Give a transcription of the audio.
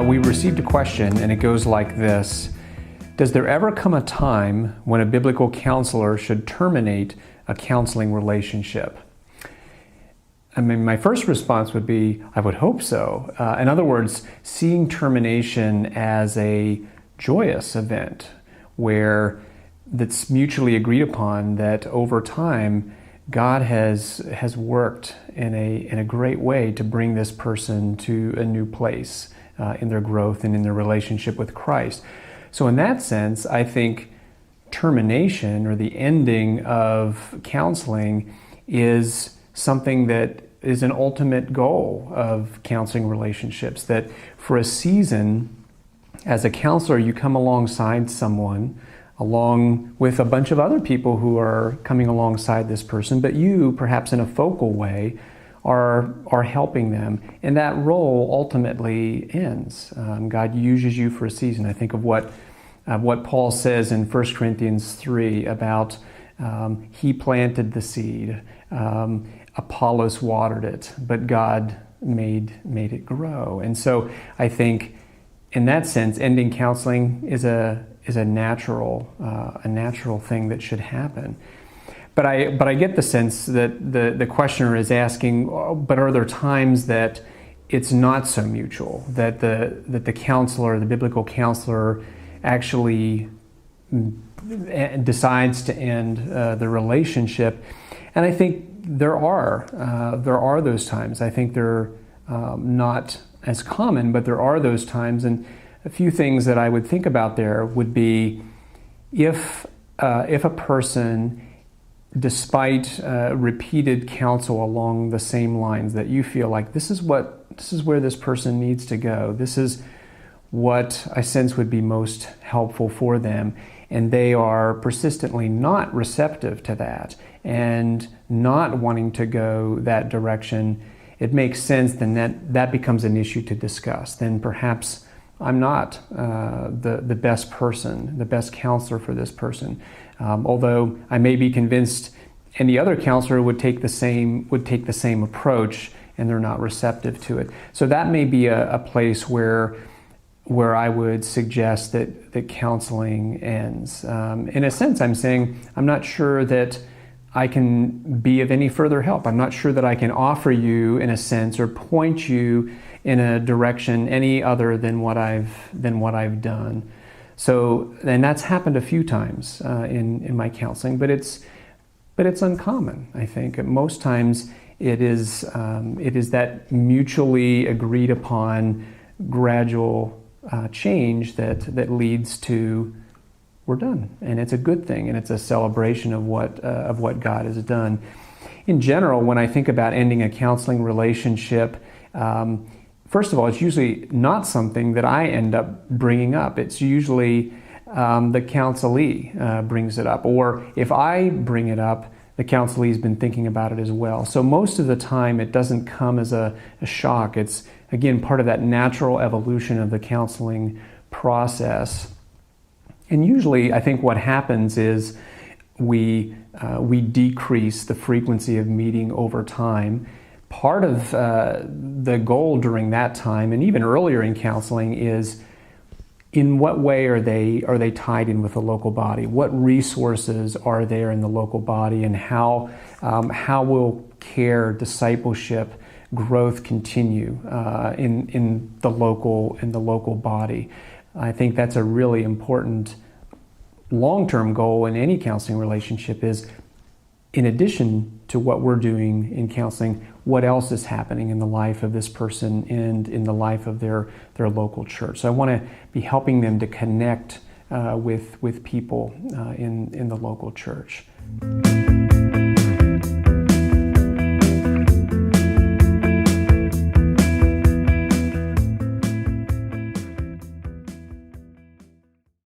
We received a question, and it goes like this: does there ever come a time when a biblical counselor should terminate a counseling relationship? I mean, my first response would be, I would hope so. In other words, seeing termination as a joyous event where that's mutually agreed upon, that over time God has worked in a great way to bring this person to a new place in their growth and in their relationship with Christ. So in that sense, I think termination, or the ending of counseling, is something that is an ultimate goal of counseling relationships. That for a season, as a counselor, you come alongside someone, along with a bunch of other people who are coming alongside this person, but you, perhaps in a focal way, are helping them. And that role ultimately ends. God uses you for a season. I think of what Paul says in 1 Corinthians 3 about he planted the seed, Apollos watered it, but God made it grow. And so I think in that sense, ending counseling is a natural thing that should happen. But I get the sense that the questioner is asking, but are there times that it's not so mutual, that the counselor, the biblical counselor, actually decides to end the relationship? And I think there are those times. I think they're not as common, but there are those times. And a few things that I would think about there would be if a person, despite repeated counsel along the same lines, that you feel like this is where this person needs to go, this is what I sense would be most helpful for them, and they are persistently not receptive to that and not wanting to go that direction, it makes sense then that becomes an issue to discuss. Then perhaps I'm not the best person, the best counselor for this person. Although I may be convinced any other counselor would take the same approach, and they're not receptive to it. So that may be a place where I would suggest that counseling ends. In a sense, I'm saying I'm not sure that I can be of any further help. I'm not sure that I can offer you, in a sense, or point you in a direction any other than what I've done. So, and that's happened a few times in my counseling, but it's uncommon. I think most times it is that mutually agreed upon gradual change that leads to we're done, and it's a good thing, and it's a celebration of what God has done. In general, when I think about ending a counseling relationship, first of all, it's usually not something that I end up bringing up. It's usually the counselee brings it up, or if I bring it up, the counselee's been thinking about it as well. So most of the time, it doesn't come as a shock. It's, again, part of that natural evolution of the counseling process. And usually, I think what happens is we decrease the frequency of meeting over time. Part of the goal during that time, and even earlier in counseling, is in what way are they tied in with the local body? What resources are there in the local body, and how will care, discipleship, growth continue in the local body? I think that's a really important long-term goal in any counseling relationship, is in addition to what we're doing in counseling, what else is happening in the life of this person and in the life of their local church. So I want to be helping them to connect with people in the local church.